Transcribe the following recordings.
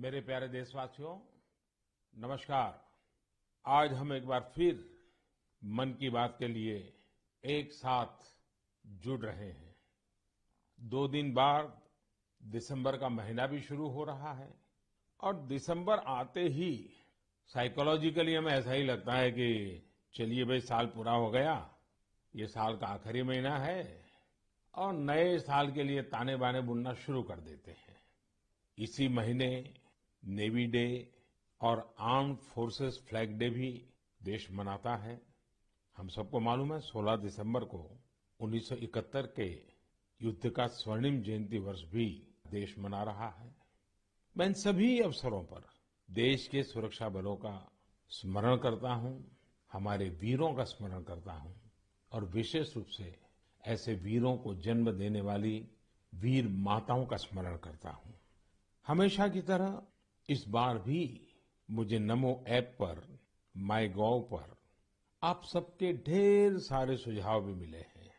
मेरे प्यारे देशवासियों, नमस्कार। आज हम एक बार फिर मन की बात के लिए एक साथ जुड़ रहे हैं। 2 दिन बाद दिसंबर का महीना भी शुरू हो रहा है और दिसंबर आते ही साइकोलॉजिकली हमें ऐसा ही लगता है कि चलिए भाई, साल पूरा हो गया, ये साल का आखिरी महीना है और नए साल के लिए ताने बाने बुनना शुरू कर देते हैं। इसी महीने नेवी डे और आर्म्ड फोर्सेस फ्लैग डे भी देश मनाता है। हम सबको मालूम है 16 दिसंबर को 1971 के युद्ध का स्वर्णिम जयंती वर्ष भी देश मना रहा है। मैं इन सभी अवसरों पर देश के सुरक्षा बलों का स्मरण करता हूं, हमारे वीरों का स्मरण करता हूं और विशेष रूप से ऐसे वीरों को जन्म देने वाली वीर माताओं का स्मरण करता हूं। हमेशा की तरह इस बार भी मुझे नमो ऐप पर, माईगोव पर आप सबके ढेर सारे सुझाव भी मिले हैं।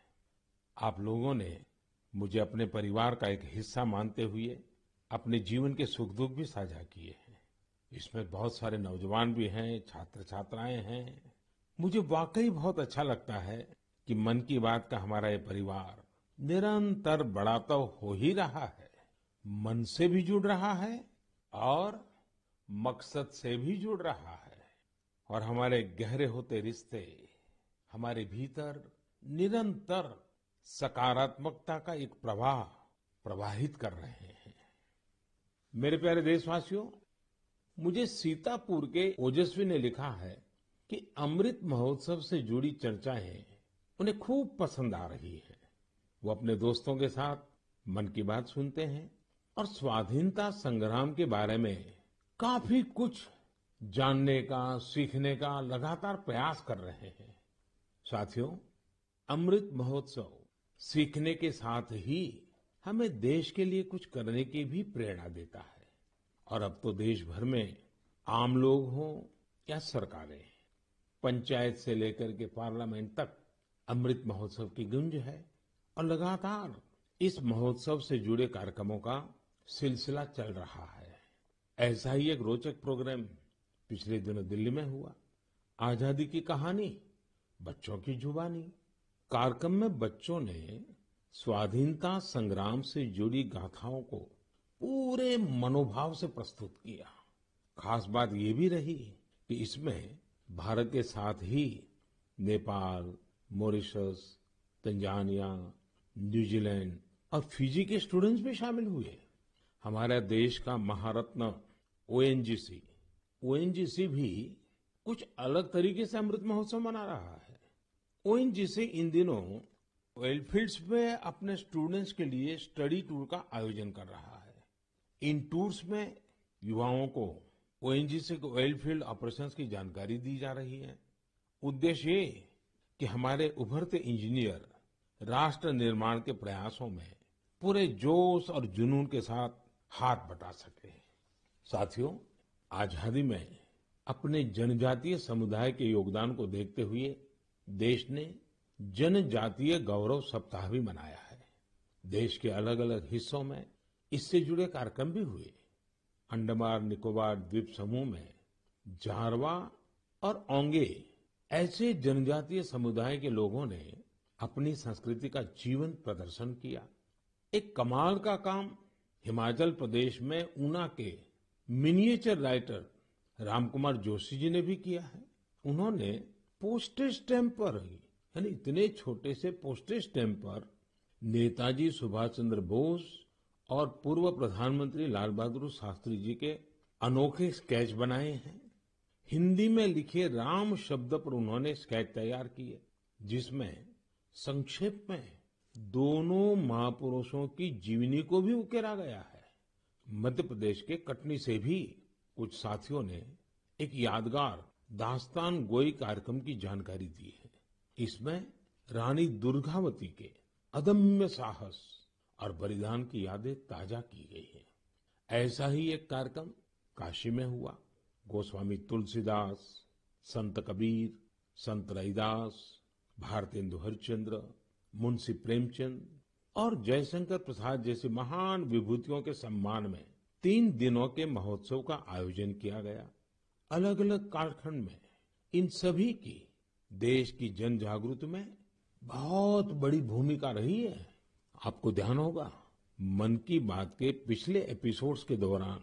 आप लोगों ने मुझे अपने परिवार का एक हिस्सा मानते हुए अपने जीवन के सुख दुख भी साझा किए हैं। इसमें बहुत सारे नौजवान भी हैं, छात्र छात्राएं हैं। मुझे वाकई बहुत अच्छा लगता है कि मन की बात का हमारा ये परिवार निरंतर बड़ा तो हो ही रहा है, मन से भी जुड़ रहा है और मकसद से भी जुड़ रहा है। और हमारे गहरे होते रिश्ते हमारे भीतर निरंतर सकारात्मकता का एक प्रवाह प्रवाहित कर रहे हैं। मेरे प्यारे देशवासियों, मुझे सीतापुर के ओजस्वी ने लिखा है कि अमृत महोत्सव से जुड़ी चर्चाएं उन्हें खूब पसंद आ रही है। वो अपने दोस्तों के साथ मन की बात सुनते हैं और स्वाधीनता संग्राम के बारे में काफी कुछ जानने का, सीखने का लगातार प्रयास कर रहे हैं। साथियों, अमृत महोत्सव सीखने के साथ ही हमें देश के लिए कुछ करने की भी प्रेरणा देता है। और अब तो देश भर में आम लोग हों या सरकारें, पंचायत से लेकर के पार्लियामेंट तक अमृत महोत्सव की गूंज है और लगातार इस महोत्सव से जुड़े कार्यक्रमों का सिलसिला चल रहा है। ऐसा ही एक रोचक प्रोग्राम पिछले दिनों दिल्ली में हुआ। आजादी की कहानी बच्चों की जुबानी कार्यक्रम में बच्चों ने स्वाधीनता संग्राम से जुड़ी गाथाओं को पूरे मनोभाव से प्रस्तुत किया। खास बात ये भी रही कि इसमें भारत के साथ ही नेपाल, मॉरिशस, तंजानिया, न्यूजीलैंड और फिजी के स्टूडेंट्स भी शामिल हुए। हमारे देश का महारत्न ओएनजीसी भी कुछ अलग तरीके से अमृत महोत्सव मना रहा है। ओएनजीसी इन दिनों ऑयल फील्ड्स में अपने स्टूडेंट्स के लिए स्टडी टूर का आयोजन कर रहा है। इन टूर्स में युवाओं को ओएनजीसी के ऑयल फील्ड ऑपरेशंस की जानकारी दी जा रही है। उद्देश्य ये कि हमारे उभरते इंजीनियर राष्ट्र निर्माण के प्रयासों में पूरे जोश और जुनून के साथ हाथ बटा सके। साथियों, आजादी में अपने जनजातीय समुदाय के योगदान को देखते हुए देश ने जनजातीय गौरव सप्ताह भी मनाया है। देश के अलग अलग हिस्सों में इससे जुड़े कार्यक्रम भी हुए। अंडमान निकोबार द्वीप समूह में जारवा और ओंगे ऐसे जनजातीय समुदाय के लोगों ने अपनी संस्कृति का जीवंत प्रदर्शन किया। एक कमाल का काम हिमाचल प्रदेश में ऊना के मिनिएचर राइटर रामकुमार जोशी जी ने भी किया है। उन्होंने पोस्टेज स्टैम्प पर यानी इतने छोटे से पोस्टेज स्टैम्प पर नेताजी सुभाष चंद्र बोस और पूर्व प्रधानमंत्री लाल बहादुर शास्त्री जी के अनोखे स्केच बनाए हैं। हिंदी में लिखे राम शब्द पर उन्होंने स्केच तैयार किए, जिसमें संक्षेप में दोनों महापुरुषों की जीवनी को भी उकेरा गया है। मध्य प्रदेश के कटनी से भी कुछ साथियों ने एक यादगार दास्तान गोई कार्यक्रम की जानकारी दी है। इसमें रानी दुर्गावती के अदम्य साहस और बलिदान की यादें ताजा की गई है। ऐसा ही एक कार्यक्रम काशी में हुआ। गोस्वामी तुलसीदास, संत कबीर, संत रैदास, भारतेंदु हरिश्चंद्र, मुंशी प्रेमचंद और जयशंकर प्रसाद जैसी महान विभूतियों के सम्मान में 3 दिनों के महोत्सव का आयोजन किया गया। अलग अलग कालखंड में इन सभी की देश की जन जागृति में बहुत बड़ी भूमिका रही है। आपको ध्यान होगा, मन की बात के पिछले एपिसोड्स के दौरान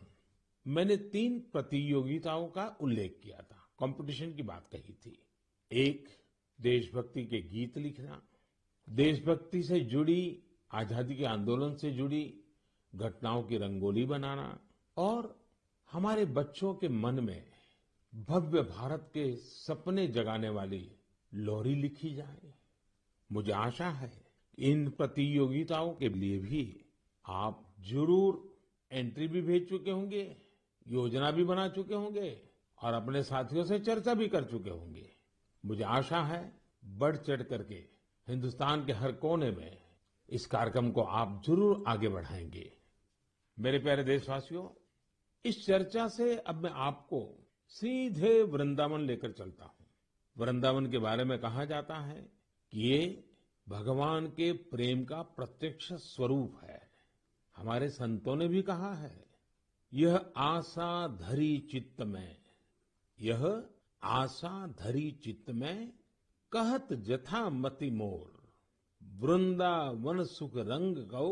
मैंने 3 प्रतियोगिताओं का उल्लेख किया था, कंपटीशन की बात कही थी। एक, देशभक्ति के गीत लिखना, देशभक्ति से जुड़ी, आजादी के आंदोलन से जुड़ी घटनाओं की रंगोली बनाना और हमारे बच्चों के मन में भव्य भारत के सपने जगाने वाली लोरी लिखी जाए। मुझे आशा है इन प्रतियोगिताओं के लिए भी आप जरूर एंट्री भी भेज चुके होंगे, योजना भी बना चुके होंगे और अपने साथियों से चर्चा भी कर चुके होंगे। मुझे आशा है बढ़ चढ़ करके हिंदुस्तान के हर कोने में इस कार्यक्रम को आप जरूर आगे बढ़ाएंगे। मेरे प्यारे देशवासियों, इस चर्चा से अब मैं आपको सीधे वृंदावन लेकर चलता हूँ। वृंदावन के बारे में कहा जाता है कि ये भगवान के प्रेम का प्रत्यक्ष स्वरूप है। हमारे संतों ने भी कहा है, यह आशा धरी चित्त में, यह आशा धरी चित्त में, कहत जथा मति मोर, वृंदावन सुख रंग कौ,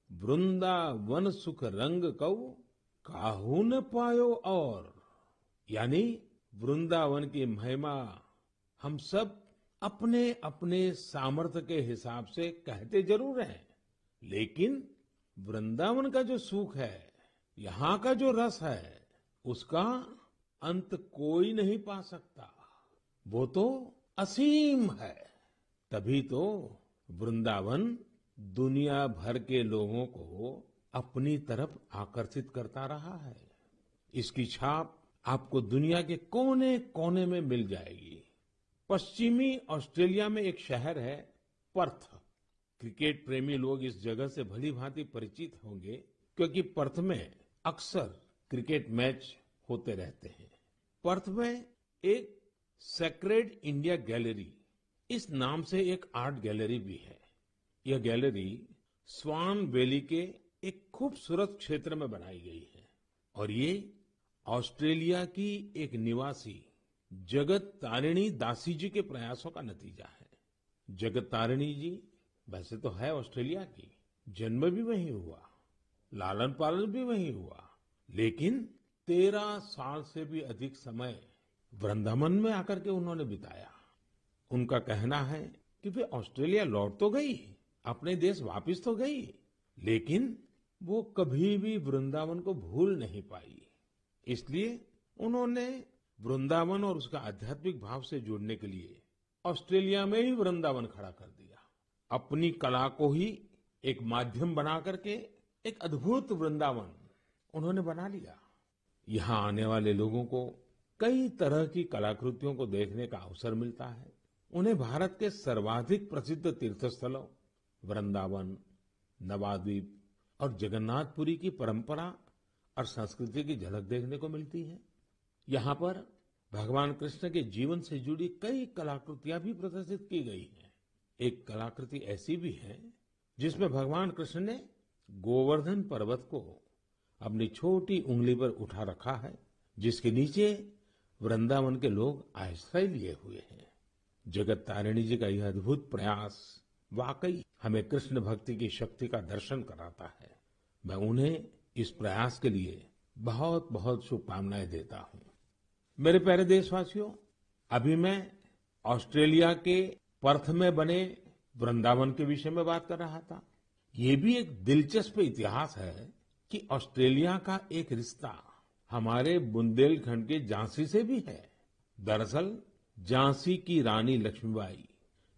वृंदावन सुख रंग कौ, काहू न पायो और। यानी वृंदावन की महिमा हम सब अपने अपने सामर्थ्य के हिसाब से कहते जरूर हैं, लेकिन वृंदावन का जो सुख है, यहाँ का जो रस है, उसका अंत कोई नहीं पा सकता। वो तो असीम है। तभी तो वृंदावन दुनिया भर के लोगों को अपनी तरफ आकर्षित करता रहा है। इसकी छाप आपको दुनिया के कोने कोने में मिल जाएगी। पश्चिमी ऑस्ट्रेलिया में एक शहर है पर्थ। क्रिकेट प्रेमी लोग इस जगह से भली भांति परिचित होंगे, क्योंकि पर्थ में अक्सर क्रिकेट मैच होते रहते हैं। पर्थ में एक सेक्रेड इंडिया गैलरी, इस नाम से एक आर्ट गैलरी भी है। यह गैलरी स्वान वैली के एक खूबसूरत क्षेत्र में बनाई गई है और ये ऑस्ट्रेलिया की एक निवासी जगत तारिणी दासी जी के प्रयासों का नतीजा है। जगत तारिणी जी वैसे तो है ऑस्ट्रेलिया की, जन्म भी वहीं हुआ, लालन पालन भी वहीं हुआ, लेकिन 13 साल से भी अधिक समय वृंदावन में आकर के उन्होंने बिताया। उनका कहना है कि वे ऑस्ट्रेलिया लौट तो गई, अपने देश वापस तो गई, लेकिन वो कभी भी वृंदावन को भूल नहीं पाई। इसलिए उन्होंने वृंदावन और उसका आध्यात्मिक भाव से जुड़ने के लिए ऑस्ट्रेलिया में ही वृंदावन खड़ा कर दिया। अपनी कला को ही एक माध्यम बना करके एक अद्भुत वृंदावन उन्होंने बना लिया। यहाँ आने वाले लोगों को कई तरह की कलाकृतियों को देखने का अवसर मिलता है। उन्हें भारत के सर्वाधिक प्रसिद्ध तीर्थस्थलों वृंदावन, नवाद्वीप और जगन्नाथपुरी की परंपरा और संस्कृति की झलक देखने को मिलती है। यहाँ पर भगवान कृष्ण के जीवन से जुड़ी कई कलाकृतियां भी प्रदर्शित की गई हैं। एक कलाकृति ऐसी भी है जिसमें भगवान कृष्ण ने गोवर्धन पर्वत को अपनी छोटी उंगली पर उठा रखा है, जिसके नीचे वृंदावन के लोग आश्रय लिए हुए हैं। जगत तारिणी जी का यह अद्भुत प्रयास वाकई हमें कृष्ण भक्ति की शक्ति का दर्शन कराता है। मैं उन्हें इस प्रयास के लिए बहुत बहुत शुभकामनाएं देता हूं। मेरे प्यारे देशवासियों, अभी मैं ऑस्ट्रेलिया के पर्थ में बने वृंदावन के विषय में बात कर रहा था। ये भी एक दिलचस्प इतिहास है कि ऑस्ट्रेलिया का एक रिश्ता हमारे बुंदेलखंड के झांसी से भी है। दरअसल झांसी की रानी लक्ष्मीबाई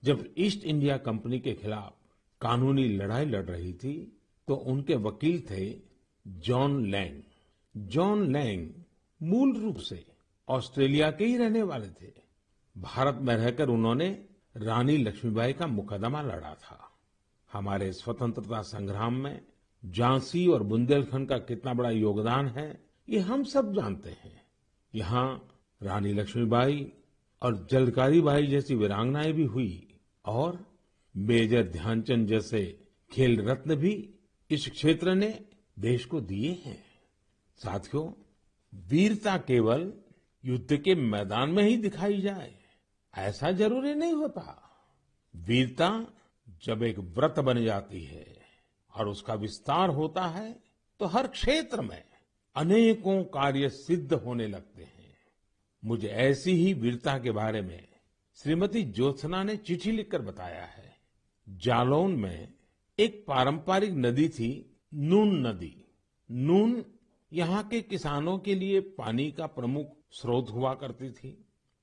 जब ईस्ट इंडिया कंपनी के खिलाफ कानूनी लड़ाई लड़ रही थी, तो उनके वकील थे जॉन लैंग। जॉन लैंग मूल रूप से ऑस्ट्रेलिया के ही रहने वाले थे। भारत में रहकर उन्होंने रानी लक्ष्मीबाई का मुकदमा लड़ा था। हमारे स्वतंत्रता संग्राम में झांसी और बुंदेलखंड का कितना बड़ा योगदान है, ये हम सब जानते हैं। यहाँ रानी लक्ष्मीबाई और झलकारी बाई जैसी वीरांगनाएं भी हुई और मेजर ध्यानचंद जैसे खेल रत्न भी इस क्षेत्र ने देश को दिए हैं। साथियों, वीरता केवल युद्ध के मैदान में ही दिखाई जाए, ऐसा जरूरी नहीं होता। वीरता जब एक व्रत बन जाती है और उसका विस्तार होता है, तो हर क्षेत्र में अनेकों कार्य सिद्ध होने लगते हैं। मुझे ऐसी ही वीरता के बारे में श्रीमती ज्योत्सना ने चिट्ठी लिखकर बताया है। जालौन में एक पारंपरिक नदी थी, नून नदी। नून यहाँ के किसानों के लिए पानी का प्रमुख स्रोत हुआ करती थी,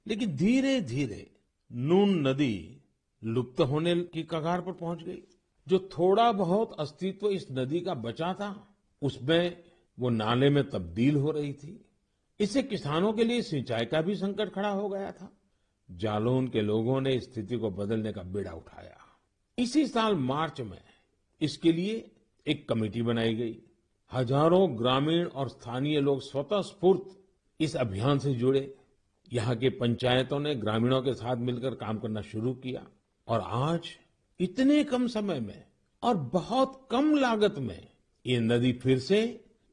लेकिन धीरे धीरे नून नदी लुप्त होने की कगार पर पहुंच गई। जो थोड़ा बहुत अस्तित्व इस नदी का बचा था, उसमें वो नाले में तब्दील हो रही थी। इससे किसानों के लिए सिंचाई का भी संकट खड़ा हो गया था। जालौन के लोगों ने इस स्थिति को बदलने का बीड़ा उठाया। इसी साल मार्च में इसके लिए एक कमेटी बनाई गई। हजारों ग्रामीण और स्थानीय लोग स्वतः स्फूर्त इस अभियान से जुड़े। यहाँ की पंचायतों ने ग्रामीणों के साथ मिलकर काम करना शुरू किया और आज इतने कम समय में और बहुत कम लागत में ये नदी फिर से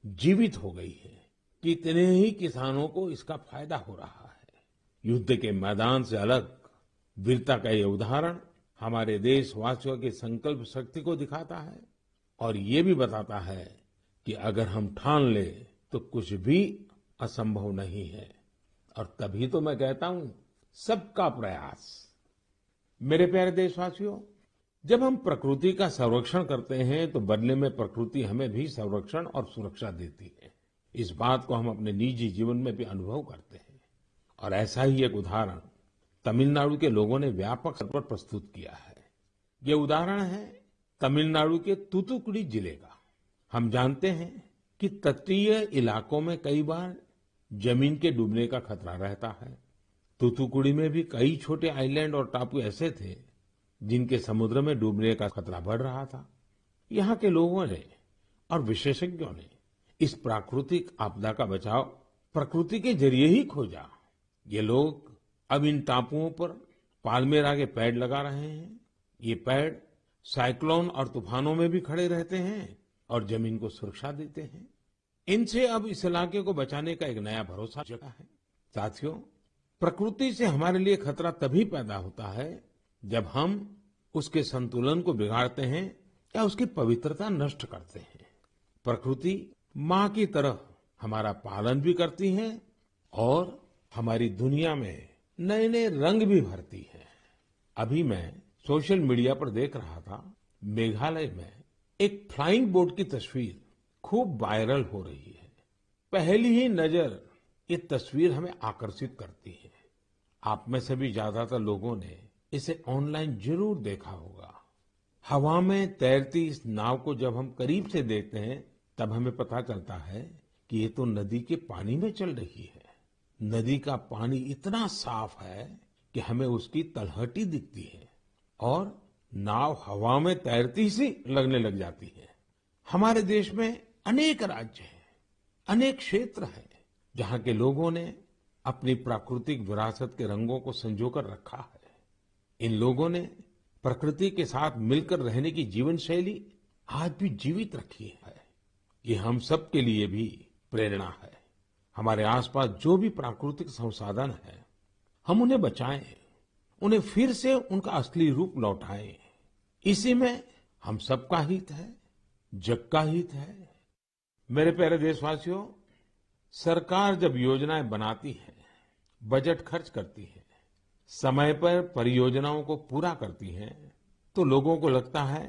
जीवित हो गई है। कितने ही किसानों को इसका फायदा हो रहा है। युद्ध के मैदान से अलग वीरता का ये उदाहरण हमारे देशवासियों की संकल्प शक्ति को दिखाता है और ये भी बताता है कि अगर हम ठान ले तो कुछ भी असंभव नहीं है। और तभी तो मैं कहता हूं, सबका प्रयास। मेरे प्यारे देशवासियों, जब हम प्रकृति का संरक्षण करते हैं तो बदले में प्रकृति हमें भी संरक्षण और सुरक्षा देती है। इस बात को हम अपने निजी जीवन में भी अनुभव करते हैं। और ऐसा ही एक उदाहरण तमिलनाडु के लोगों ने व्यापक स्तर पर प्रस्तुत किया है। ये उदाहरण है तमिलनाडु के तूतुकुड़ी जिले का। हम जानते हैं कि तटीय इलाकों में कई बार जमीन के डूबने का खतरा रहता है। तूतुकुड़ी में भी कई छोटे आइलैंड और टापू ऐसे थे जिनके समुद्र में डूबने का खतरा बढ़ रहा था। यहाँ के लोगों ने और विशेषज्ञों ने इस प्राकृतिक आपदा का बचाव प्रकृति के जरिए ही खोजा। ये लोग अब इन टापुओं पर पाल्मेरा के पेड़ लगा रहे हैं। ये पेड़ साइक्लोन और तूफानों में भी खड़े रहते हैं और जमीन को सुरक्षा देते हैं। इनसे अब इस इलाके को बचाने का एक नया भरोसा जगा है। साथियों, प्रकृति से हमारे लिए खतरा तभी पैदा होता है जब हम उसके संतुलन को बिगाड़ते हैं या उसकी पवित्रता नष्ट करते हैं। प्रकृति माँ की तरह हमारा पालन भी करती है और हमारी दुनिया में नए नए रंग भी भरती है। अभी मैं सोशल मीडिया पर देख रहा था, मेघालय में एक फ्लाइंग बोट की तस्वीर खूब वायरल हो रही है। पहली ही नजर ये तस्वीर हमें आकर्षित करती है। आप में से भी ज्यादातर लोगों ने इसे ऑनलाइन जरूर देखा होगा। हवा में तैरती इस नाव को जब हम करीब से देखते हैं तब हमें पता चलता है कि ये तो नदी के पानी में चल रही है। नदी का पानी इतना साफ है कि हमें उसकी तलहटी दिखती है और नाव हवा में तैरती सी लगने लग जाती है। हमारे देश में अनेक राज्य हैं, अनेक क्षेत्र हैं जहाँ के लोगों ने अपनी प्राकृतिक विरासत के रंगों को संजोकर रखा है। इन लोगों ने प्रकृति के साथ मिलकर रहने की जीवन शैली आज भी जीवित रखी है। ये हम सब के लिए भी प्रेरणा है। हमारे आसपास जो भी प्राकृतिक संसाधन है, हम उन्हें बचाएं, उन्हें फिर से उनका असली रूप लौटाएं। इसी में हम सबका हित है, जग का हित है। मेरे प्यारे देशवासियों, सरकार जब योजनाएं बनाती है, बजट खर्च करती है, समय पर परियोजनाओं को पूरा करती है, तो लोगों को लगता है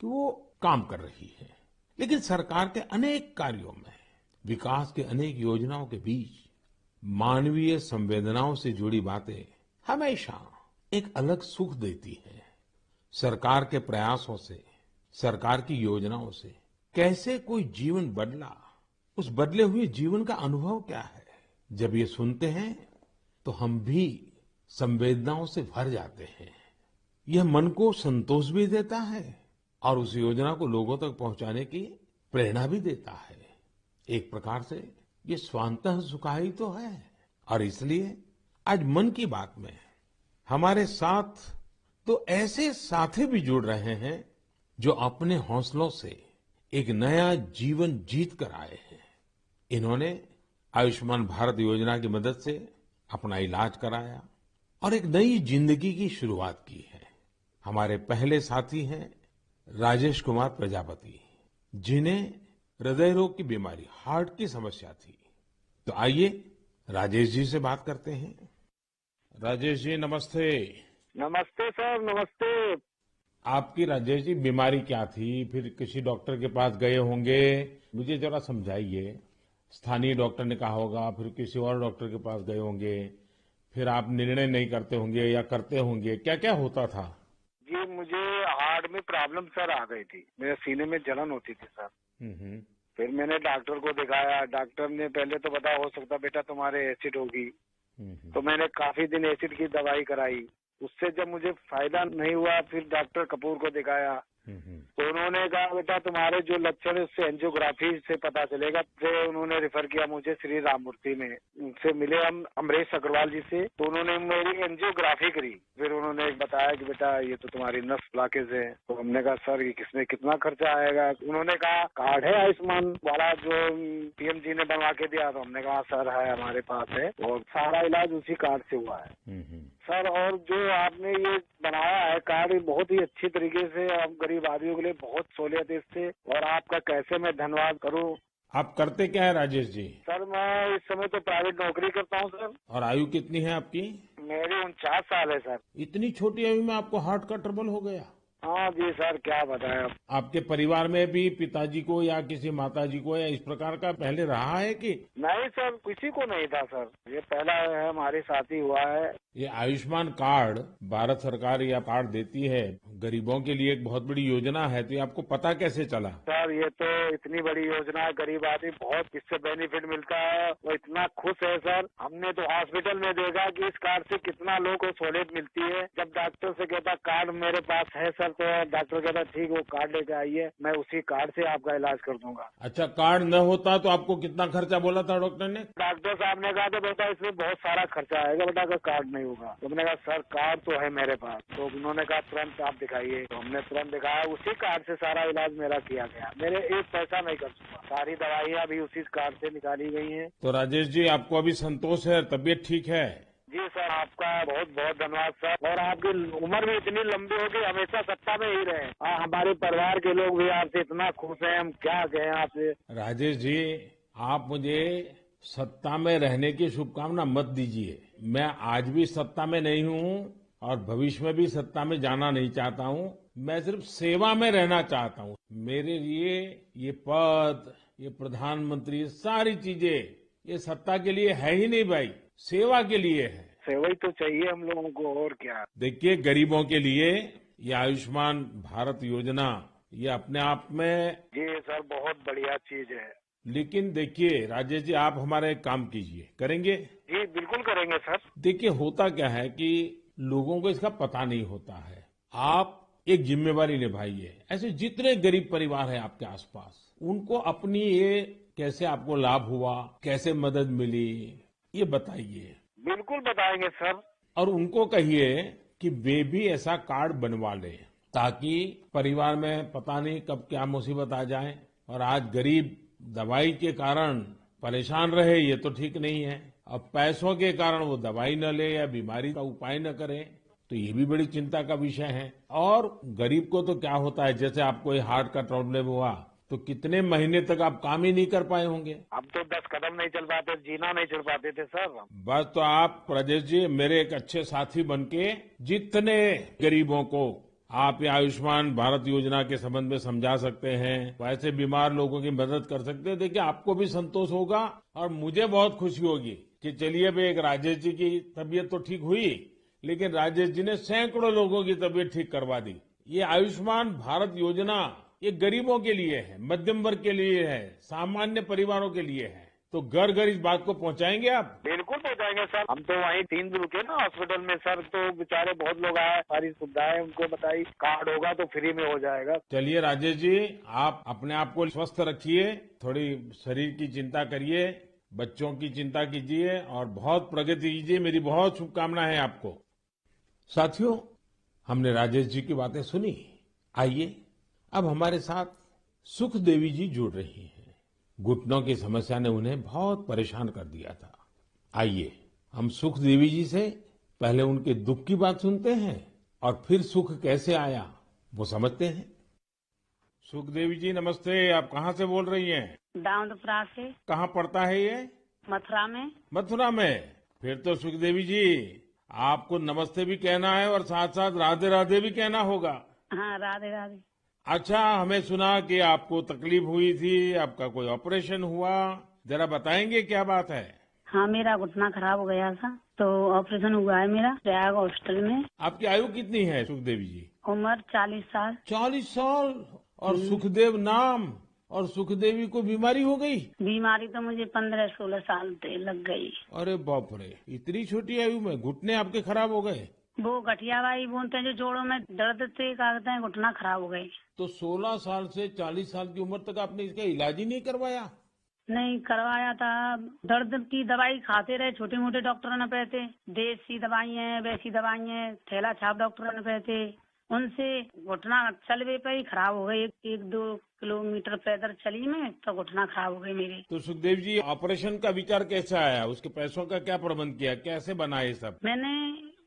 कि वो काम कर रही है। लेकिन सरकार के अनेक कार्यों में, विकास के अनेक योजनाओं के बीच मानवीय संवेदनाओं से जुड़ी बातें हमेशा एक अलग सुख देती है। सरकार के प्रयासों से, सरकार की योजनाओं से कैसे कोई जीवन बदला, उस बदले हुए जीवन का अनुभव क्या है, जब ये सुनते हैं तो हम भी संवेदनाओं से भर जाते हैं। यह मन को संतोष भी देता है और उस योजना को लोगों तक पहुंचाने की प्रेरणा भी देता है। एक प्रकार से ये स्वांतः सुखाई तो है। और इसलिए आज मन की बात में हमारे साथ तो ऐसे साथी भी जुड़ रहे हैं जो अपने हौसलों से एक नया जीवन जीत कर आए हैं। इन्होंने आयुष्मान भारत योजना की मदद से अपना इलाज कराया और एक नई जिंदगी की शुरुआत की है। हमारे पहले साथी हैं राजेश कुमार प्रजापति, जिन्हें हृदय रोग की बीमारी, हार्ट की समस्या थी। तो आइए राजेश जी से बात करते हैं। राजेश जी नमस्ते। नमस्ते सर, नमस्ते। आपकी राजेश जी बीमारी क्या थी? फिर किसी डॉक्टर के पास गए होंगे, मुझे जरा समझाइए। स्थानीय डॉक्टर ने कहा होगा, फिर किसी और डॉक्टर के पास गए होंगे, फिर आप निर्णय नहीं करते होंगे या करते होंगे, क्या क्या होता था? जी, मुझे हार्ट में प्रॉब्लम सर आ गई थी। मेरे सीने में जलन होती थी सर। हम्म। फिर मैंने डॉक्टर को दिखाया। डॉक्टर ने पहले तो बताया हो सकता बेटा तुम्हारे एसिड होगी। हम्म। तो मैंने काफी दिन एसिड की दवाई कराई। उससे जब मुझे फायदा नहीं हुआ, फिर डॉक्टर कपूर को दिखाया। हम्म। तो उन्होंने कहा बेटा तुम्हारे जो लक्षण है उससे एंजियोग्राफी से पता चलेगा। फिर उन्होंने रेफर किया मुझे श्री राममूर्ति में। उनसे मिले हम अमरीश अग्रवाल जी से, तो उन्होंने मेरी एंजियोग्राफी करी। फिर उन्होंने बताया कि बेटा ये तो तुम्हारी नस ब्लॉकेज है। तो हमने कहा सर ये किसमें कितना खर्चा आएगा? उन्होंने कहा कार्ड है आयुष्मान वाला जो पीएम जी ने बनवा के दिया। तो हमने कहा सर है हमारे पास है, और सारा इलाज उसी कार्ड से हुआ है सर। और जो आपने ये बनाया है कार्ड, बहुत ही अच्छी तरीके से हम गरीब आदमियों के लिए बहुत सहूलियत है इससे। और आपका कैसे मैं धन्यवाद करूं। आप करते क्या है राजेश जी? सर मैं इस समय तो प्राइवेट नौकरी करता हूं सर। और आयु कितनी है आपकी? मेरी 49 साल है सर। इतनी छोटी आयु में आपको हार्ट का ट्रबल हो गया? हाँ जी सर, क्या बताएं अब। आपके परिवार में भी पिताजी को या किसी माताजी को या इस प्रकार का पहले रहा है कि? नहीं सर, किसी को नहीं था सर। ये पहला है हमारे साथ ही हुआ है। ये आयुष्मान कार्ड भारत सरकार या कार्ड देती है गरीबों के लिए, एक बहुत बड़ी योजना है, तो ये आपको पता कैसे चला? सर ये तो इतनी बड़ी योजना है, गरीब आदमी बहुत इससे बेनिफिट मिलता है। वो इतना खुश है सर। हमने तो हॉस्पिटल में देखा कि इस कार्ड से कितना लोगों को सहूलियत मिलती है। जब डॉक्टर से कहता कार्ड मेरे पास है सर, तो डॉक्टर कहता ठीक वो कार्ड लेके आइए, मैं उसी कार्ड से आपका इलाज कर दूंगा। अच्छा, कार्ड न होता तो आपको कितना खर्चा बोला था डॉक्टर ने? डॉक्टर साहब ने कहा था बेटा इसमें बहुत सारा खर्चा आएगा बेटा अगर कार्ड नहीं होगा। तो मैंने कहा सर कार्ड तो है मेरे पास। तो उन्होंने कहा तुरंत आप दिखाइए। तो हमने तुरंत दिखाया, उसी कार्ड से सारा इलाज मेरा किया गया। मेरे एक पैसा नहीं कर चुका। सारी दवाइयाँ भी उसी कार्ड से निकाली गई हैं। तो राजेश जी आपको अभी संतोष है, तबीयत ठीक है? जी सर, आपका बहुत बहुत धन्यवाद सर। और आपकी उम्र भी इतनी लंबी होगी, हमेशा सत्ता में ही रहे। हमारे परिवार के लोग भी आपसे इतना खुश हैं, हम क्या कहें आपसे। राजेश जी आप मुझे सत्ता में रहने की शुभकामना मत दीजिए। मैं आज भी सत्ता में नहीं हूँ और भविष्य में भी सत्ता में जाना नहीं चाहता हूँ। मैं सिर्फ सेवा में रहना चाहता हूँ। मेरे लिए ये पद, ये प्रधानमंत्री, सारी चीजें ये सत्ता के लिए है ही नहीं भाई, सेवा के लिए है। सेवा ही तो चाहिए हम लोगों को, और क्या। देखिए गरीबों के लिए ये आयुष्मान भारत योजना ये अपने आप में। जी सर, बहुत बढ़िया चीज है। लेकिन देखिए राजेश जी आप हमारा एक काम कीजिए, करेंगे? जी बिल्कुल करेंगे सर। देखिए होता क्या है कि लोगों को इसका पता नहीं होता है। आप एक जिम्मेवारी निभाइए। ऐसे जितने गरीब परिवार हैं आपके आसपास, उनको अपनी ये कैसे आपको लाभ हुआ, कैसे मदद मिली, ये बताइए। बिल्कुल बताएंगे सर। और उनको कहिए कि वे भी ऐसा कार्ड बनवा लें, ताकि परिवार में पता नहीं कब क्या मुसीबत आ जाए। और आज गरीब दवाई के कारण परेशान रहे, ये तो ठीक नहीं है। अब पैसों के कारण वो दवाई न ले या बीमारी का उपाय न करे, तो ये भी बड़ी चिंता का विषय है। और गरीब को तो क्या होता है, जैसे आपको ये हार्ट का प्रॉब्लम हुआ, तो कितने महीने तक आप काम ही नहीं कर पाए होंगे। अब तो 10 कदम नहीं चल पाते, जीना नहीं चल पाते थे सर। बस तो आप राजेश जी मेरे एक अच्छे साथी बनके जितने गरीबों को आप ये आयुष्मान भारत योजना के संबंध में समझा सकते हैं, वैसे बीमार लोगों की मदद कर सकते हैं। देखिए आपको भी संतोष होगा और मुझे बहुत खुशी होगी कि चलिए भाई एक राजेश जी की तबीयत तो ठीक हुई, लेकिन राजेश जी ने सैकड़ों लोगों की तबीयत ठीक करवा दी। ये आयुष्मान भारत योजना ये गरीबों के लिए है, मध्यम वर्ग के लिए है, सामान्य परिवारों के लिए है। तो घर घर इस बात को पहुंचाएंगे आप? बिल्कुल पहुंचाएंगे सर। हम तो वहीं 3 दिन रुके ना हॉस्पिटल में सर, तो बेचारे बहुत लोग आए, सारी सुविधाएं उनको बताई। कार्ड होगा तो फ्री में हो जाएगा। चलिए राजेश जी आप अपने आप को स्वस्थ रखिए, थोड़ी शरीर की चिंता करिए, बच्चों की चिंता कीजिए और बहुत प्रगति कीजिए। मेरी बहुत शुभकामनाएं हैं आपको। साथियों हमने राजेश जी की बातें सुनी। आइए अब हमारे साथ सुख देवी जी जुड़ रही हैं। घुटनों की समस्या ने उन्हें बहुत परेशान कर दिया था। आइए हम सुख देवी जी से पहले उनके दुख की बात सुनते हैं और फिर सुख कैसे आया वो समझते हैं। सुखदेवी जी नमस्ते, आप कहाँ से बोल रही हैं? दाऊदपुरा से। कहाँ पड़ता है ये? मथुरा में। मथुरा में। फिर तो सुखदेवी जी आपको नमस्ते भी कहना है और साथ साथ राधे राधे भी कहना होगा। हाँ, राधे राधे। अच्छा, हमें सुना कि आपको तकलीफ हुई थी, आपका कोई ऑपरेशन हुआ, जरा बताएंगे क्या बात है? हाँ, मेरा घुटना खराब हो गया था तो ऑपरेशन हुआ है मेरा प्रयाग हॉस्पिटल में। आपकी आयु कितनी है सुखदेवी जी? उम्र 40 साल। 40 साल और सुखदेव नाम और सुखदेवी को बीमारी हो गई? बीमारी तो मुझे 15-16 साल से लग गई। अरे बाप रे, इतनी छोटी आयु में घुटने आपके खराब हो गए? वो गठियावाई बोलते हैं जो जोड़ों में दर्द थे, कहते हैं घुटना खराब हो गई। तो 16 साल से 40 साल की उम्र तक आपने इसका इलाज ही नहीं करवाया? नहीं करवाया था। दर्द की दवाई खाते रहे, छोटे मोटे डॉक्टरों ने कहते, देसी दवाई है, वैसी दवाई है, थैला छाप डॉक्टरों ने कहते, उनसे घुटना चलवे पे ही खराब हो गई। 1-2 किलोमीटर पैदल चली मैं तो घुटना खराब हो गई मेरी। तो सुखदेव जी ऑपरेशन का विचार कैसे आया? उसके पैसों का क्या प्रबंध किया, कैसे बना ये सब? मैंने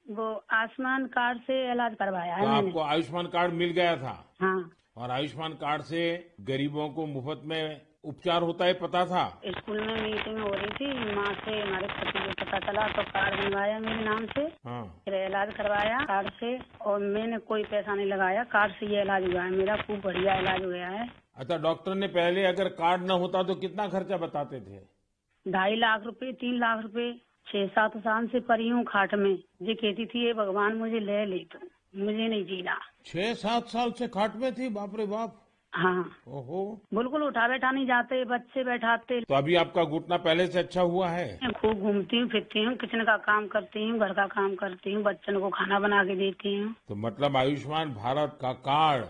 वो आयुष्मान कार्ड से इलाज करवाया तो है। आपको आयुष्मान कार्ड मिल गया था? हाँ। और आयुष्मान कार्ड से गरीबों को मुफ्त में उपचार होता है पता था? स्कूल में मीटिंग हो रही थी, माँ से हमारे पति को पता चला तो कार्ड बनवाया मेरे नाम से। हाँ। फिर इलाज करवाया कार्ड से और मैंने कोई पैसा नहीं लगाया। कार्ड से ये इलाज हुआ है मेरा, खूब बढ़िया इलाज हो गया है। अच्छा, डॉक्टर ने पहले अगर कार्ड न होता तो कितना खर्चा बताते थे? 2.5 लाख रुपए, 3 लाख रुपए। 6-7 साल से पड़ी हूँ खाट में। ये कहती थी ये भगवान मुझे ले तो मुझे नहीं जीना। 6-7 साल से खाट में थी? बाप रे बाप। हाँ। ओहो। बिल्कुल उठा बैठा नहीं जाते, बच्चे बैठाते। तो अभी आपका घुटना पहले से अच्छा हुआ है? मैं खूब घूमती हूँ, फिरती हूँ, किचन का काम करती हूँ, घर का काम करती हूँ, बच्चों को खाना बना के देती हूँ। तो मतलब आयुष्मान भारत का कार्ड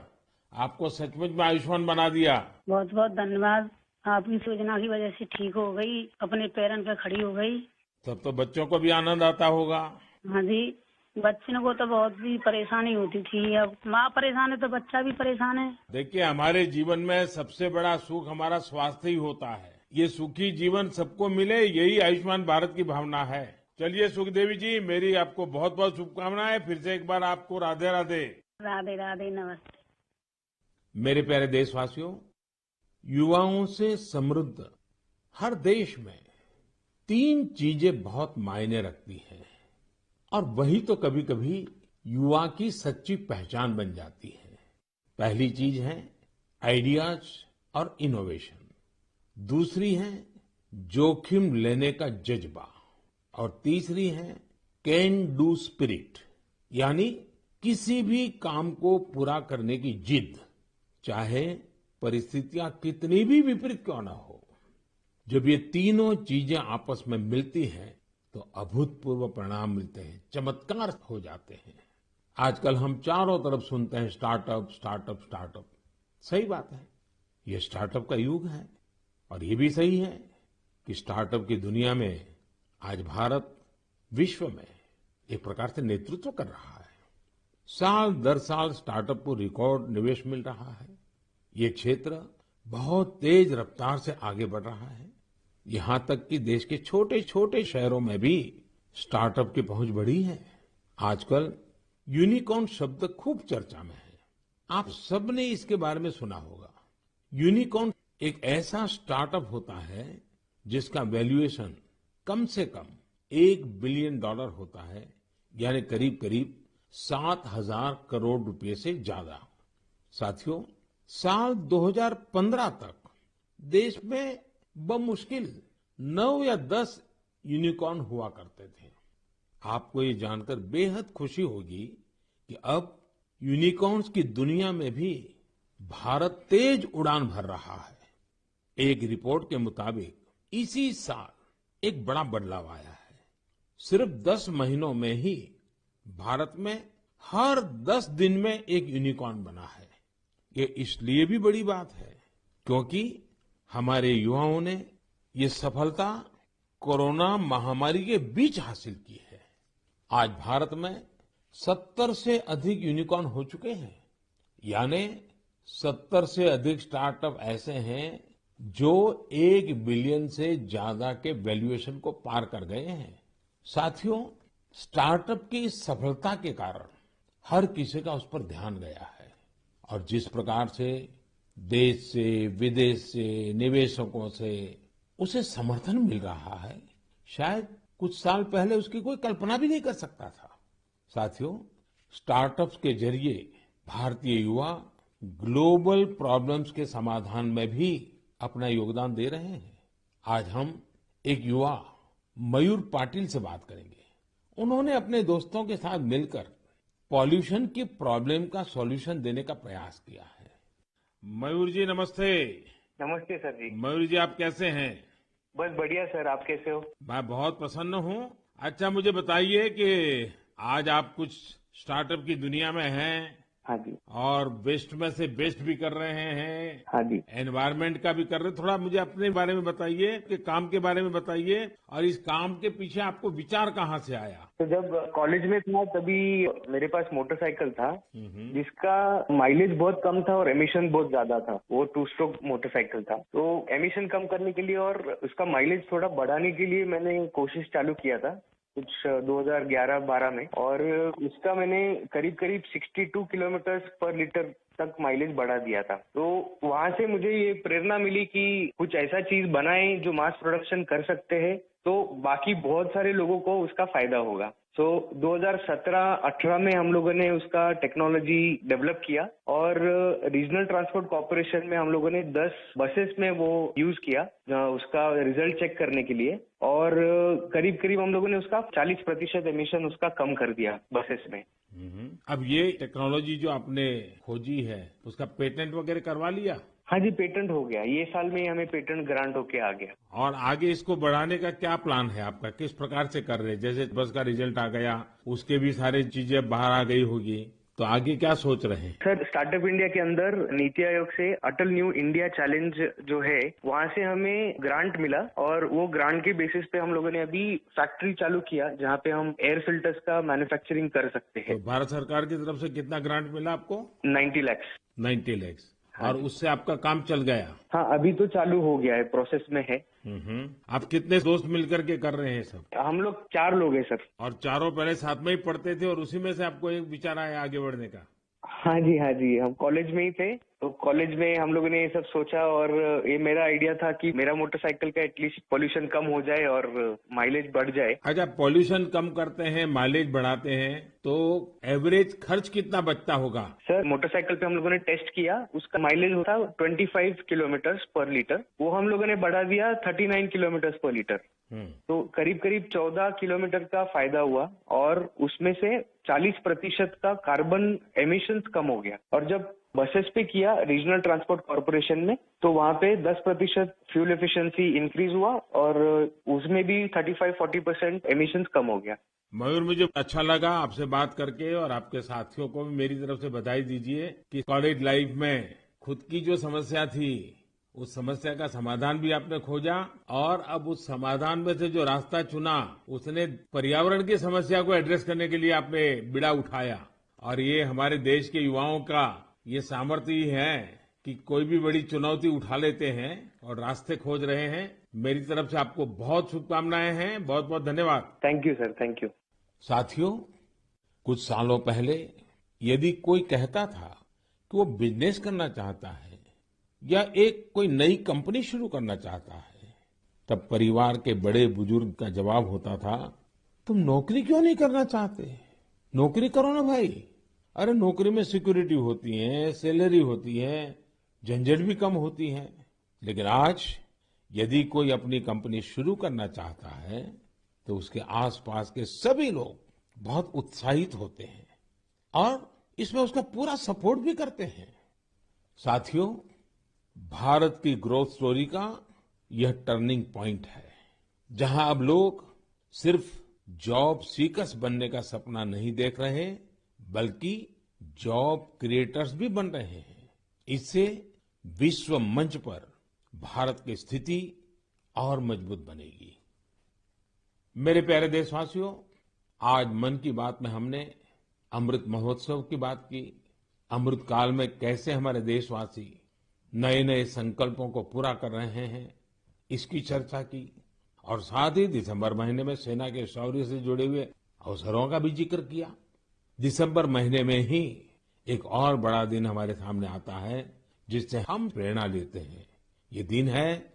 आपको सचमुच में आयुष्मान बना दिया। बहुत बहुत धन्यवाद। आपकी योजना की वजह से ठीक हो गई, अपने पैरों पे खड़ी हो गई। तब तो बच्चों को भी आनंद आता होगा। हाँ जी, बच्चों को तो बहुत भी परेशानी होती थी। अब माँ परेशान है तो बच्चा भी परेशान है। देखिए, हमारे जीवन में सबसे बड़ा सुख हमारा स्वास्थ्य ही होता है। ये सुखी जीवन सबको मिले, यही आयुष्मान भारत की भावना है। चलिए सुखदेवी जी, मेरी आपको बहुत बहुत शुभकामनाएं। फिर से एक बार आपको राधे राधे। राधे राधे, नमस्ते। मेरे प्यारे देशवासियों, युवाओं से समृद्ध हर देश में 3 चीजें बहुत मायने रखती हैं और वही तो कभी कभी युवा की सच्ची पहचान बन जाती है। पहली चीज है आइडियाज और इनोवेशन, दूसरी है जोखिम लेने का जज्बा और तीसरी है कैन डू स्पिरिट, यानी किसी भी काम को पूरा करने की जिद, चाहे परिस्थितियां कितनी भी विपरीत क्यों ना हो। जब ये तीनों चीजें आपस में मिलती हैं तो अभूतपूर्व परिणाम मिलते हैं, चमत्कार हो जाते हैं। आजकल हम चारों तरफ सुनते हैं स्टार्टअप स्टार्टअप स्टार्टअप। सही बात है, ये स्टार्टअप का युग है और ये भी सही है कि स्टार्टअप की दुनिया में आज भारत विश्व में एक प्रकार से नेतृत्व कर रहा है। साल दर साल स्टार्टअप को रिकॉर्ड निवेश मिल रहा है। ये क्षेत्र बहुत तेज रफ्तार से आगे बढ़ रहा है। यहाँ तक कि देश के छोटे छोटे शहरों में भी स्टार्टअप की पहुंच बढ़ी है। आजकल यूनिकॉर्न शब्द खूब चर्चा में है। आप सबने इसके बारे में सुना होगा। यूनिकॉर्न एक ऐसा स्टार्टअप होता है जिसका वैल्यूएशन कम से कम $1 बिलियन होता है, यानी करीब करीब 7,000 करोड़ रुपए से ज्यादा। साथियों, साल 2015 तक देश में बमुश्किल 9 या 10 यूनिकॉर्न हुआ करते थे। आपको ये जानकर बेहद खुशी होगी कि अब यूनिकॉर्न्स की दुनिया में भी भारत तेज उड़ान भर रहा है। एक रिपोर्ट के मुताबिक इसी साल एक बड़ा बदलाव आया है। सिर्फ 10 महीनों में ही भारत में हर 10 दिन में एक यूनिकॉर्न बना है। ये इसलिए भी बड़ी बात है क्योंकि हमारे युवाओं ने ये सफलता कोरोना महामारी के बीच हासिल की है। आज भारत में 70 से अधिक यूनिकॉर्न हो चुके हैं, यानी 70 से अधिक स्टार्टअप ऐसे हैं जो 1 बिलियन से ज्यादा के वैल्यूएशन को पार कर गए हैं। साथियों, स्टार्टअप की इस सफलता के कारण हर किसी का उस पर ध्यान गया है और जिस प्रकार से देश से, विदेश से, निवेशकों से उसे समर्थन मिल रहा है, शायद कुछ साल पहले उसकी कोई कल्पना भी नहीं कर सकता था। साथियों, स्टार्टअप्स के जरिए भारतीय युवा ग्लोबल प्रॉब्लम्स के समाधान में भी अपना योगदान दे रहे हैं। आज हम एक युवा मयूर पाटिल से बात करेंगे। उन्होंने अपने दोस्तों के साथ मिलकर पॉल्यूशन की प्रॉब्लम का सॉल्यूशन देने का प्रयास किया है। मयूर जी नमस्ते। नमस्ते सर जी। मयूर जी, आप कैसे हैं? बस बढ़िया सर, आप कैसे हो? मैं बहुत प्रसन्न हूँ। अच्छा, मुझे बताइए कि आज आप कुछ स्टार्टअप की दुनिया में हैं। हाँ जी। और वेस्ट में से बेस्ट भी कर रहे हैं। हाँ जी। एनवायरमेंट का भी कर रहे हैं। थोड़ा मुझे अपने बारे में बताइए, कि काम के बारे में बताइए और इस काम के पीछे आपको विचार कहाँ से आया? तो जब कॉलेज में था तभी मेरे पास मोटरसाइकिल था जिसका माइलेज बहुत कम था और एमिशन बहुत ज्यादा था। वो 2 स्ट्रोक मोटरसाइकिल था। तो एमिशन कम करने के लिए और उसका माइलेज थोड़ा बढ़ाने के लिए मैंने कोशिश चालू किया था कुछ 2011-12 में, और उसका मैंने करीब 62 किलोमीटर पर लीटर तक माइलेज बढ़ा दिया था। तो वहां से मुझे ये प्रेरणा मिली कि कुछ ऐसा चीज बनाएं जो मास प्रोडक्शन कर सकते हैं, तो बाकी बहुत सारे लोगों को उसका फायदा होगा। तो 2017-18 में हम लोगों ने उसका टेक्नोलॉजी डेवलप किया और रीजनल ट्रांसपोर्ट कॉर्पोरेशन में हम लोगों ने 10 बसेस में वो यूज किया उसका रिजल्ट चेक करने के लिए, और करीब हम लोगों ने उसका 40% एमिशन उसका कम कर दिया बसेस में। अब ये टेक्नोलॉजी जो आपने खोजी है उसका पेटेंट वगैरह करवा लिया? हाँ जी, पेटेंट हो गया। ये साल में हमें पेटेंट ग्रांट होके आ गया। और आगे इसको बढ़ाने का क्या प्लान है आपका? किस प्रकार से कर रहे हैं? जैसे बस का रिजल्ट आ गया, उसके भी सारी चीजें बाहर आ गई होगी, तो आगे क्या सोच रहे हैं? सर, स्टार्टअप इंडिया के अंदर नीति आयोग से अटल न्यू इंडिया चैलेंज जो है, वहाँ से हमें ग्रांट मिला और वो ग्रांट के बेसिस पे हम लोगों ने अभी फैक्ट्री चालू किया जहाँ पे हम एयर फिल्टर्स का मैन्युफैक्चरिंग कर सकते हैं। तो भारत सरकार की तरफ से कितना ग्रांट मिला आपको? 90 लाख। 90 लाख। और उससे आपका काम चल गया? हाँ, अभी तो चालू हो गया है, प्रोसेस में है। आप कितने दोस्त मिलकर के कर रहे हैं सब? हम लोग 4 लोग हैं सर। और चारों पहले साथ में ही पढ़ते थे और उसी में से आपको एक विचार आया आगे बढ़ने का? हाँ जी, हम कॉलेज में ही थे, तो कॉलेज में हम लोगों ने ये सब सोचा और ये मेरा आइडिया था कि मेरा मोटरसाइकिल का एटलीस्ट पोल्यूशन कम हो जाए और माइलेज बढ़ जाए। अच्छा, पोल्यूशन कम करते हैं, माइलेज बढ़ाते हैं, तो एवरेज खर्च कितना बचता होगा? सर, मोटरसाइकिल पे हम लोगों ने टेस्ट किया, उसका माइलेज होता 25 किलोमीटर पर लीटर, वो हम लोगों ने बढ़ा दिया 39 किलोमीटर पर लीटर। तो करीब 14 किलोमीटर का फायदा हुआ और उसमें से 40% का कार्बन एमिशंस कम हो गया। और जब बसेस पे किया रीजनल ट्रांसपोर्ट कॉर्पोरेशन में, तो वहाँ पे 10% फ्यूल एफिशिएंसी इंक्रीज हुआ और उसमें भी 35-40% एमिशंस कम हो गया। मयूर, मुझे अच्छा लगा आपसे बात करके और आपके साथियों को भी मेरी तरफ से बधाई दीजिए कि कॉलेज लाइफ में खुद की जो समस्या थी उस समस्या का समाधान भी आपने खोजा और अब उस समाधान में से जो रास्ता चुना उसने पर्यावरण की समस्या को एड्रेस करने के लिए आपने बीड़ा उठाया। और ये हमारे देश के युवाओं का ये सामर्थ्य ही है कि कोई भी बड़ी चुनौती उठा लेते हैं और रास्ते खोज रहे हैं। मेरी तरफ से आपको बहुत शुभकामनाएं हैं। बहुत बहुत धन्यवाद। Thank you sir, thank you. साथियों, कुछ सालों पहले यदि कोई कहता था कि वो बिजनेस करना चाहता है या एक कोई नई कंपनी शुरू करना चाहता है, तब परिवार के बड़े बुजुर्ग का जवाब होता था, तुम नौकरी क्यों नहीं करना चाहते? नौकरी करो ना भाई। अरे नौकरी में सिक्योरिटी होती है, सैलरी होती है, झंझट भी कम होती है। लेकिन आज यदि कोई अपनी कंपनी शुरू करना चाहता है तो उसके आसपास के सभी लोग बहुत उत्साहित होते हैं और इसमें उसका पूरा सपोर्ट भी करते हैं। साथियों, भारत की ग्रोथ स्टोरी का यह टर्निंग पॉइंट है, जहां अब लोग सिर्फ जॉब सीकर्स बनने का सपना नहीं देख रहे, बल्कि जॉब क्रिएटर्स भी बन रहे हैं। इससे विश्व मंच पर भारत की स्थिति और मजबूत बनेगी। मेरे प्यारे देशवासियों, आज मन की बात में हमने अमृत महोत्सव की बात की। अमृत काल में कैसे हमारे देशवासी नए नए संकल्पों को पूरा कर रहे हैं, इसकी चर्चा की। और साथ ही दिसंबर महीने में सेना के शौर्य से जुड़े हुए अवसरों का भी जिक्र किया। दिसंबर महीने में ही एक और बड़ा दिन हमारे सामने आता है जिससे हम प्रेरणा लेते हैं। ये दिन है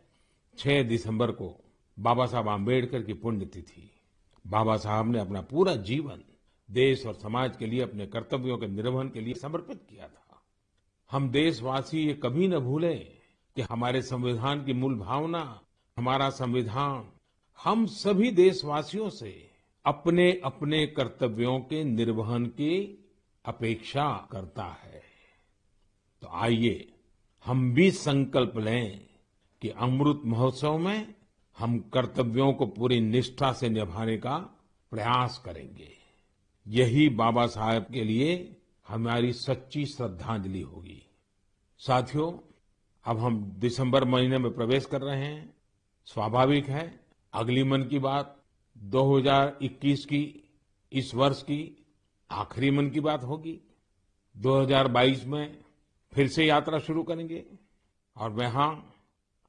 6 दिसंबर को बाबा साहब आम्बेडकर की पुण्यतिथि। बाबा साहब ने अपना पूरा जीवन देश और समाज के लिए, अपने कर्तव्यों के निर्वहन के लिए समर्पित किया था। हम देशवासी ये कभी न भूलें कि हमारे संविधान की मूल भावना, हमारा संविधान हम सभी देशवासियों से अपने अपने कर्तव्यों के निर्वहन की अपेक्षा करता है। तो आइए हम भी संकल्प लें कि अमृत महोत्सव में हम कर्तव्यों को पूरी निष्ठा से निभाने का प्रयास करेंगे। यही बाबा साहब के लिए हमारी सच्ची श्रद्धांजलि होगी। साथियों, अब हम दिसंबर महीने में प्रवेश कर रहे हैं। स्वाभाविक है अगली मन की बात 2021 की, इस वर्ष की आखिरी मन की बात होगी। 2022 में फिर से यात्रा शुरू करेंगे और मैं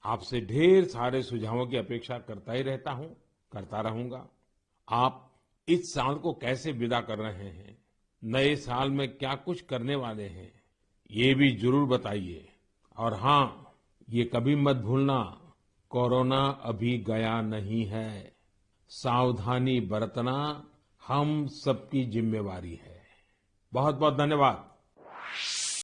आपसे ढेर सारे सुझावों की अपेक्षा करता ही रहता हूं, करता रहूंगा। आप इस साल को कैसे विदा कर रहे हैं, नए साल में क्या कुछ करने वाले हैं, ये भी जरूर बताइए। और हाँ, ये कभी मत भूलना, कोरोना अभी गया नहीं है। सावधानी बरतना हम सबकी जिम्मेवारी है। बहुत बहुत धन्यवाद।